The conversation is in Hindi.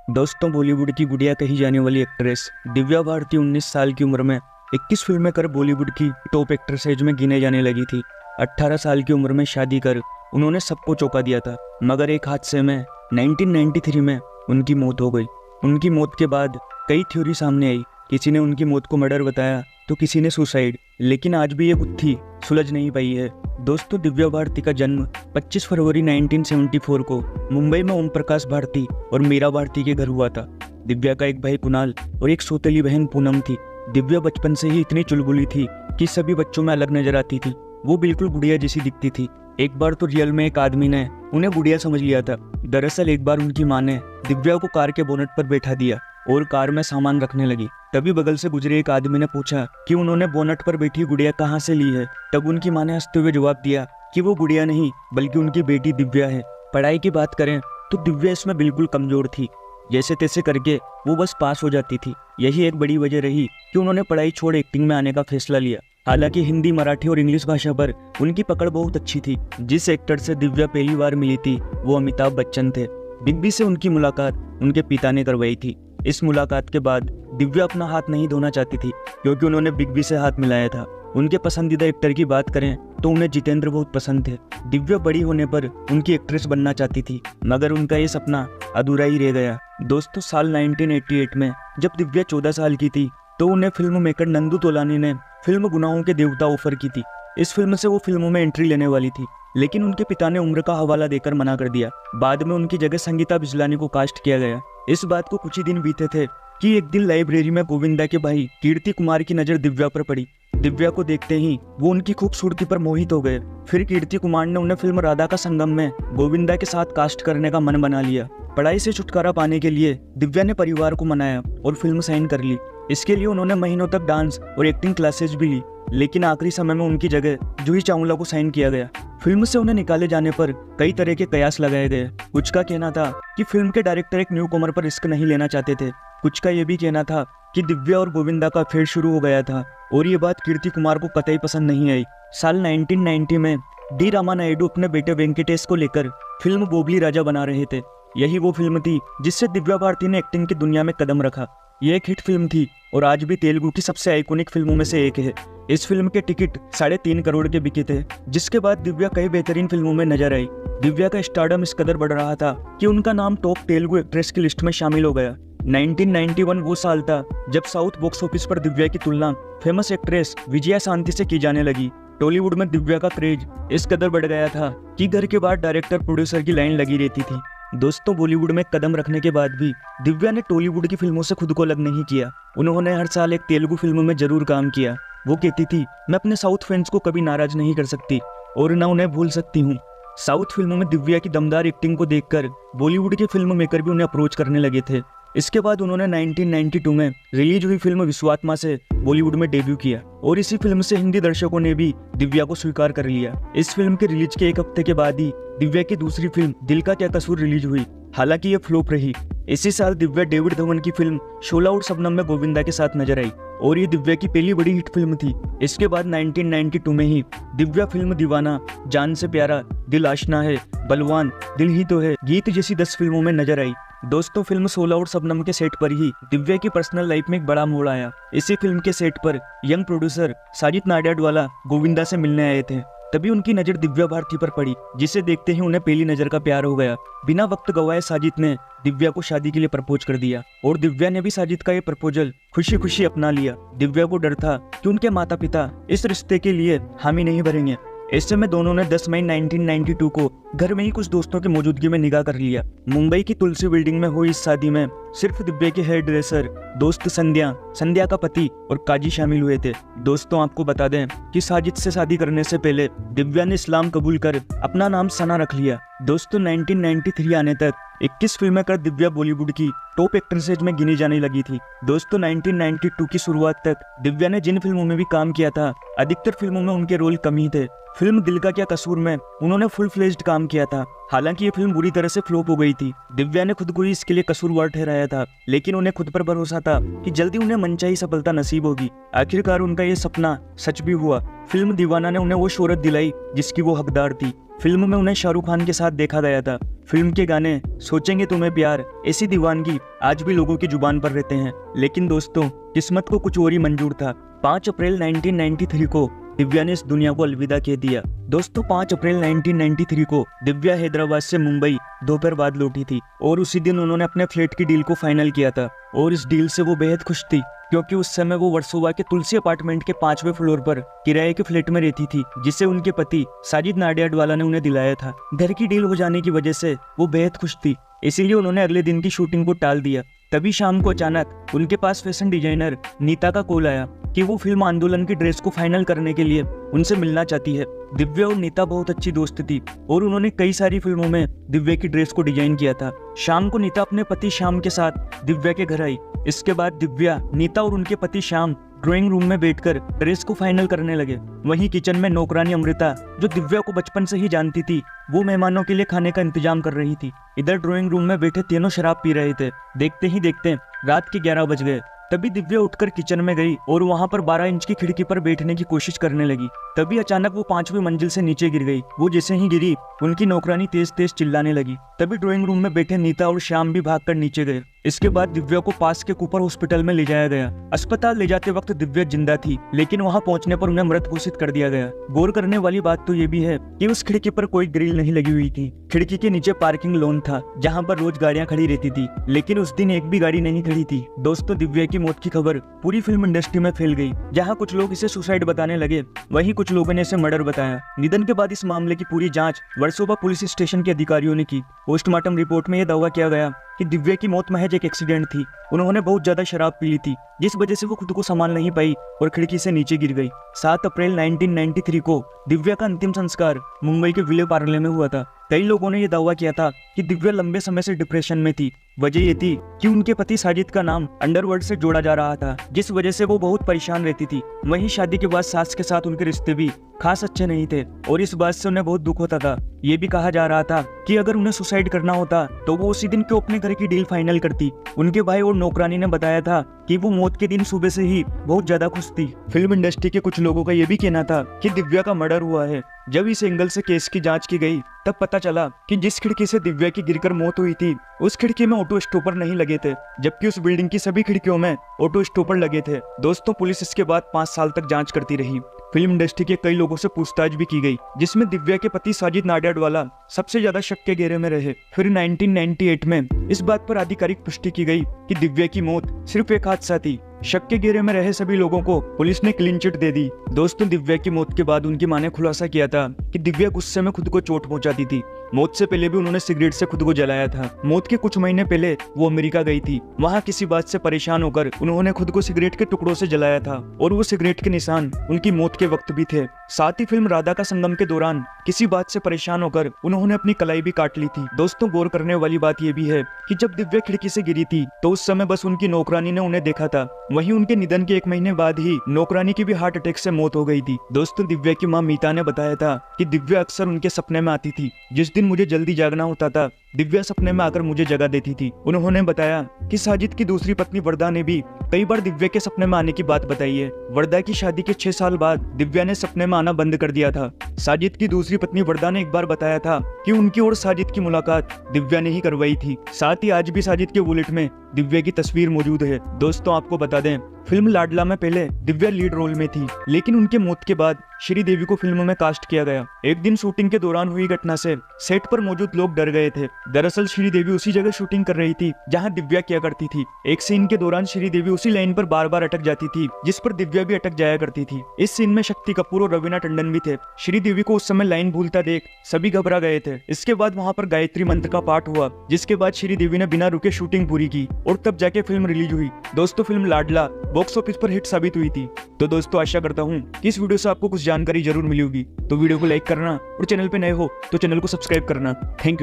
दोस्तों, बॉलीवुड की गुड़िया कही जाने वाली एक्ट्रेस दिव्या भारती 19 साल की उम्र में 21 फिल्में कर बॉलीवुड की टॉप एक्ट्रेसेज में गिने जाने लगी थी। 18 साल की उम्र में शादी कर उन्होंने सबको चौंका दिया था, मगर एक हादसे में 1993 में उनकी मौत हो गई। उनकी मौत के बाद कई थ्योरी सामने आई। किसी ने उनकी मौत को मर्डर बताया तो किसी ने सुसाइड, लेकिन आज भी ये गुत्थी सुलझ नहीं पाई है। दोस्तों, दिव्या भारती का जन्म 25 फरवरी 1974 को मुंबई में ओम प्रकाश भारती और मीरा भारती के घर हुआ था। दिव्या का एक भाई कुणाल और एक सौतेली बहन पूनम थी। दिव्या बचपन से ही इतनी चुलबुली थी कि सभी बच्चों में अलग नजर आती थी। वो बिल्कुल गुड़िया जैसी दिखती थी। एक बार तो रियल में एक आदमी ने उन्हें गुड़िया समझ लिया था। दरअसल एक बार उनकी माँ ने दिव्या को कार के बोनट पर बैठा दिया और कार में सामान रखने लगी। तभी बगल से गुजरे एक आदमी ने पूछा कि उन्होंने बोनट पर बैठी गुड़िया कहाँ से ली है। तब उनकी माँ ने हंसते हुए जवाब दिया कि वो गुड़िया नहीं बल्कि उनकी बेटी दिव्या है। पढ़ाई की बात करें तो दिव्या इसमें बिल्कुल कमजोर थी। जैसे तैसे करके वो बस पास हो जाती थी। यही एक बड़ी वजह रही कि उन्होंने पढ़ाई छोड़ एक्टिंग में आने का फैसला लिया। हालांकि हिंदी, मराठी और इंग्लिश भाषा पर उनकी पकड़ बहुत अच्छी थी। जिस एक्टर से दिव्या पहली बार मिली थी वो अमिताभ बच्चन थे। बिग बी से उनकी मुलाकात उनके पिता ने करवाई थी। इस मुलाकात के बाद दिव्या अपना हाथ नहीं धोना चाहती थी, क्योंकि उन्होंने बिग बी से हाथ मिलाया था। उनके पसंदीदा एक्टर की बात करें तो उन्हें जितेंद्र बहुत पसंद थे। दिव्या बड़ी होने पर उनकी एक्ट्रेस बनना चाहती थी, मगर उनका ये सपना अधूरा ही रह गया। दोस्तों, साल 1988 में जब दिव्या 14 साल की थी तो उन्हें फिल्म मेकर नंदू तोलानी ने फिल्म गुनाहों के देवता ऑफर की थी। इस फिल्म से वो फिल्मों में एंट्री लेने वाली थी, लेकिन उनके पिता ने उम्र का हवाला देकर मना कर दिया। बाद में उनकी जगह संगीता बिजलानी को कास्ट किया गया। इस बात को कुछ ही दिन बीते थे कि एक दिन लाइब्रेरी में गोविंदा के भाई कीर्ति कुमार की नजर दिव्या पर पड़ी। दिव्या को देखते ही वो उनकी खूबसूरती पर मोहित हो गए। फिर कीर्ति कुमार ने उन्हें फिल्म राधा का संगम में गोविंदा के साथ कास्ट करने का मन बना लिया। पढ़ाई से छुटकारा पाने के लिए दिव्या ने परिवार को मनाया और फिल्म साइन कर ली। इसके लिए उन्होंने महीनों तक डांस और एक्टिंग क्लासेज भी ली, लेकिन आखिरी समय में उनकी जगह जूही चावला को साइन किया गया। फिल्म से उन्हें निकाले जाने पर कई तरह के कयास लगाए गए। कुछ का कहना था कि फिल्म के डायरेक्टर एक न्यू कमर पर रिस्क नहीं लेना चाहते थे। कुछ का ये भी कहना था कि दिव्या और गोविंदा का अफेयर शुरू हो गया था, और ये बात कीर्ति कुमार को कतई पसंद नहीं आई। साल 1990 में डी रामा नायडू अपने बेटे वेंकटेश को लेकर फिल्म बोबली राजा बना रहे थे। यही वो फिल्म थी जिससे दिव्या भारती ने एक्टिंग की दुनिया में कदम रखा। ये एक हिट फिल्म थी और आज भी तेलुगु की सबसे आइकॉनिक फिल्मों में से एक है। इस फिल्म के टिकट 3.5 करोड़ के बिके थे, जिसके बाद दिव्या कई बेहतरीन फिल्मों में नजर आई। दिव्या का स्टारडम इस कदर बढ़ रहा था कि उनका नाम टॉप तेलुगु एक्ट्रेस की लिस्ट में शामिल हो गया। 1991 वो साल था जब साउथ बॉक्स ऑफिस पर दिव्या की तुलना फेमस एक्ट्रेस विजया शांति से की जाने लगी। टॉलीवुड में दिव्या का क्रेज इस कदर बढ़ गया था कि घर के बाहर डायरेक्टर प्रोड्यूसर की लाइन लगी रहती थी। दोस्तों, बॉलीवुड में कदम रखने के बाद भी दिव्या ने टॉलीवुड की फिल्मों से खुद को अलग नहीं किया। उन्होंने हर साल एक तेलुगु फिल्म में जरूर काम किया। वो कहती थी, मैं अपने साउथ फैंस को कभी नाराज नहीं कर सकती और न उन्हें भूल सकती हूँ। साउथ फिल्मों में दिव्या की दमदार एक्टिंग को देखकर बॉलीवुड के फिल्म मेकर भी उन्हें अप्रोच करने लगे थे। इसके बाद उन्होंने 1992 में रिलीज हुई फिल्म विश्वात्मा से बॉलीवुड में डेब्यू किया, और इसी फिल्म से हिंदी दर्शकों ने भी दिव्या को स्वीकार कर लिया। इस फिल्म के रिलीज के एक हफ्ते के बाद ही दिव्या की दूसरी फिल्म दिल का क्या कसूर रिलीज हुई। हालांकि ये फ्लॉप रही। इसी साल दिव्या डेविड धवन की फिल्म शोला और शबनम में गोविंदा के साथ नजर आई, और ये दिव्या की पहली बड़ी हिट फिल्म थी। इसके बाद 1992 में ही दिव्या फिल्म दीवाना, जान से प्यारा, दिल आशना है, बलवान, दिल ही तो है, गीत जैसी 10 फिल्मों में नजर आई। दोस्तों, फिल्म शोला और शबनम के सेट पर ही दिव्या की पर्सनल लाइफ में एक बड़ा मोड़ आया। इसी फिल्म के सेट पर यंग प्रोड्यूसर साजिद नाडियाडवाला गोविंदा से मिलने आए थे। तभी उनकी नजर दिव्या भारती पर पड़ी, जिसे देखते ही उन्हें पहली नजर का प्यार हो गया। बिना वक्त गवाए साजिद ने दिव्या को शादी के लिए प्रपोज कर दिया, और दिव्या ने भी साजिद का ये प्रपोजल खुशी खुशी अपना लिया। दिव्या को डर था कि उनके माता पिता इस रिश्ते के लिए हामी नहीं भरेंगे। ऐसे में दोनों ने 10 मई 1992 को घर में ही कुछ दोस्तों की मौजूदगी में निकाह कर लिया। मुंबई की तुलसी बिल्डिंग में हुई इस शादी में सिर्फ दिव्या के हेयर ड्रेसर, दोस्त संध्या, संध्या का पति और काजी शामिल हुए थे। दोस्तों, आपको बता दें कि साजिद से शादी करने से पहले दिव्या ने इस्लाम कबूल कर अपना नाम सना रख लिया। दोस्तों, 1993 आने तक 21 फिल्में कर दिव्या बॉलीवुड की टॉप एक्ट्रेसेज में गिनी जाने लगी थी। दोस्तों, 1992 की शुरुआत तक दिव्या ने जिन फिल्मों में भी काम किया था, अधिकतर फिल्मों में उनके रोल कम ही थे। फिल्म दिल का क्या कसूर में उन्होंने फुल फ्लेज्ड काम किया था। हालांकि ये फिल्म बुरी तरह से फ्लॉप हो गई थी। दिव्या ने खुद को ही इसके लिए कसूरवार ठहराया था, लेकिन उन्हें खुद पर भरोसा था कि जल्दी उन्हें मनचाही सफलता नसीब होगी। आखिरकार उनका ये सपना सच भी हुआ। फिल्म दीवाना ने उन्हें वो शोहरत दिलाई जिसकी वो हकदार थी। फिल्म में उन्हें शाहरुख खान के साथ देखा गया था। फिल्म के गाने सोचेंगे तुम्हें प्यार, ऐसी दीवानगी आज भी लोगों की जुबान पर रहते हैं। लेकिन दोस्तों, किस्मत को कुछ और ही मंजूर था। 5 अप्रैल 1993 को दिव्या ने इस दुनिया को अलविदा कह दिया। दोस्तों, 5 अप्रैल 1993 को दिव्या हैदराबाद से मुंबई दोपहर बाद लौटी थी और उसी दिन उन्होंने अपने फ्लैट की डील को फाइनल किया था। और इस डील से वो बेहद खुश थी, क्योंकि उस समय वो वर्सोवा के तुलसी अपार्टमेंट के 5वें फ्लोर पर किराए के फ्लैट में रहती थी, जिसे उनके पति साजिद नाडियाडवाला ने उन्हें दिलाया था। घर की डील हो जाने की वजह से वो बेहद खुश थी, इसीलिए उन्होंने अगले दिन की शूटिंग को टाल दिया। तभी शाम को अचानक उनके पास फैशन डिजाइनर नीता का कॉल आया कि वो फिल्म आंदोलन की ड्रेस को फाइनल करने के लिए उनसे मिलना चाहती है। दिव्या और नीता बहुत अच्छी दोस्त थी और उन्होंने कई सारी फिल्मों में दिव्या की ड्रेस को डिजाइन किया था। शाम को नीता अपने पति श्याम के साथ दिव्या के घर आई। इसके बाद दिव्या, नीता और उनके पति श्याम ड्राइंग रूम में बैठकर ड्रेस को फाइनल करने लगे। वहीं किचन में नौकरानी अमृता, जो दिव्या को बचपन से ही जानती थी, वो मेहमानों के लिए खाने का इंतजाम कर रही थी। इधर ड्राइंग रूम में बैठे तीनों शराब पी रहे थे। देखते ही देखते रात के 11 बज गए। तभी दिव्या उठकर किचन में गई और वहां पर 12 इंच की खिड़की पर बैठने की कोशिश करने लगी। तभी अचानक वो 5वीं मंजिल से नीचे गिर गई। वो जैसे ही गिरी, उनकी नौकरानी तेज तेज चिल्लाने लगी। तभी ड्राइंग रूम में बैठे नीता और श्याम भी भागकर नीचे गए। इसके बाद दिव्या को पास के कूपर हॉस्पिटल में ले जाया गया। अस्पताल ले जाते वक्त दिव्या जिंदा थी, लेकिन वहां पहुंचने पर उन्हें मृत घोषित कर दिया गया। गौर करने वाली बात तो ये भी है कि उस खिड़की पर कोई ग्रिल नहीं लगी हुई थी। खिड़की के नीचे पार्किंग लॉन था, जहां पर रोज गाड़ियां खड़ी रहती थी, लेकिन उस दिन एक भी गाड़ी नहीं खड़ी थी। दोस्तों, दिव्या की मौत की खबर पूरी फिल्म इंडस्ट्री में फैल गई। जहां कुछ लोग इसे सुसाइड बताने लगे, वहीं कुछ लोगों ने इसे मर्डर बताया। निधन के बाद इस मामले की पूरी जांच वर्सोवा पुलिस स्टेशन के अधिकारियों ने की। पोस्टमार्टम रिपोर्ट में यह दावा किया गया कि दिव्या की मौत महज एक एक्सीडेंट थी। उन्होंने बहुत ज्यादा शराब पी ली थी, जिस वजह से वो खुद को संभाल नहीं पाई और खिड़की से नीचे गिर गई। 7 अप्रैल 1993 को दिव्या का अंतिम संस्कार मुंबई के विले पार्ले में हुआ था। कई लोगों ने यह दावा किया था कि दिव्या लंबे समय से डिप्रेशन में थी। वजह ये थी कि उनके पति साजिद का नाम अंडरवर्ल्ड से जोड़ा जा रहा था, जिस वजह से वो बहुत परेशान रहती थी। वहीं शादी के बाद सास के साथ उनके रिश्ते भी खास अच्छे नहीं थे और इस बात से उन्हें बहुत दुख होता था। ये भी कहा जा रहा था कि अगर उन्हें सुसाइड करना होता तो वो उसी दिन क्यों अपने घर की डील फाइनल करती। उनके भाई और नौकरानी ने बताया था कि वो मौत के दिन सुबह से ही बहुत ज्यादा खुश थी। फिल्म इंडस्ट्री के कुछ लोगों का ये भी कहना था कि दिव्या का मर्डर हुआ है। जब इस एंगल से केस की जांच की गई, तब पता चला कि जिस खिड़की से दिव्या की गिरकर मौत हुई थी, उस खिड़की में ऑटो स्टॉपर नहीं लगे थे, जबकि उस बिल्डिंग की सभी खिड़कियों में ऑटो स्टॉपर लगे थे। दोस्तों, पुलिस इसके बाद 5 साल तक जांच करती रही। फिल्म इंडस्ट्री के कई लोगों से पूछताछ भी की गई, जिसमें दिव्या के पति साजिद नाडियाडवाला सबसे ज्यादा शक के घेरे में रहे। फिर 1998 में इस बात पर आधिकारिक पुष्टि की गई कि दिव्या की मौत सिर्फ एक हादसा थी। शक के घेरे में रहे सभी लोगों को पुलिस ने क्लीन चिट दे दी। दोस्तों, दिव्या की मौत के बाद उनकी मां ने खुलासा किया था कि दिव्या गुस्से में खुद को चोट पहुंचाती थी। मौत से पहले भी उन्होंने सिगरेट से खुद को जलाया था। मौत के कुछ महीने पहले वो अमेरिका गई थी। वहां किसी बात से परेशान होकर उन्होंने खुद को सिगरेट के टुकड़ों से जलाया था और वो सिगरेट के निशान उनकी मौत के वक्त भी थे। साथ ही फिल्म राधा का संगम के दौरान किसी बात से परेशान होकर उन्होंने अपनी कलाई भी काट ली थी। दोस्तों, गौर करने वाली बात यह भी है कि जब दिव्या खिड़की से गिरी थी तो उस समय बस उनकी नौकरानी ने उन्हें देखा था। वहीं उनके निधन के 1 महीने बाद ही नौकरानी की भी हार्ट अटैक से मौत हो गई थी। दोस्तों, दिव्या की मां मीता ने बताया था कि दिव्या अक्सर उनके सपने में आती थी। जिस दिन मुझे जल्दी जागना होता था, दिव्या सपने में आकर मुझे जगा देती थी। उन्होंने बताया कि साजिद की दूसरी पत्नी वर्दा ने भी कई बार दिव्या के सपने में आने की बात बताई है। वर्दा की शादी के 6 साल बाद दिव्या ने सपने में आना बंद कर दिया था। साजिद की दूसरी पत्नी वर्दा ने एक बार बताया था कि उनकी और साजिद की मुलाकात दिव्या ने ही करवाई थी। साथ ही आज भी साजिद के वॉलेट में दिव्या की तस्वीर मौजूद है। दोस्तों, आपको बता दें, फिल्म लाडला में पहले दिव्या लीड रोल में थी, लेकिन उनके मौत के बाद श्रीदेवी को फिल्म में कास्ट किया गया। एक दिन शूटिंग के दौरान हुई घटना से सेट पर मौजूद लोग डर गए थे। दरअसल श्रीदेवी उसी जगह शूटिंग कर रही थी जहां दिव्या किया करती थी। एक सीन के दौरान श्रीदेवी उसी लाइन पर बार बार अटक जाती थी जिस पर दिव्या भी अटक जाया करती थी। इस सीन में शक्ति कपूर और रवीना टंडन भी थे। श्रीदेवी को उस समय लाइन भूलता देख सभी घबरा गए थे। इसके बाद वहां पर गायत्री मंत्र का पाठ हुआ, जिसके बाद श्रीदेवी ने बिना रुके शूटिंग पूरी की और तब जाके फिल्म रिलीज हुई। दोस्तों, फिल्म लाडला बॉक्स ऑफिस पर हिट साबित हुई थी। तो दोस्तों, आशा करता हूँ कि इस वीडियो से आपको कुछ जानकारी जरूर मिली होगी। तो वीडियो को लाइक करना और चैनल पे नए हो तो चैनल को सब्सक्राइब करना। Thank you.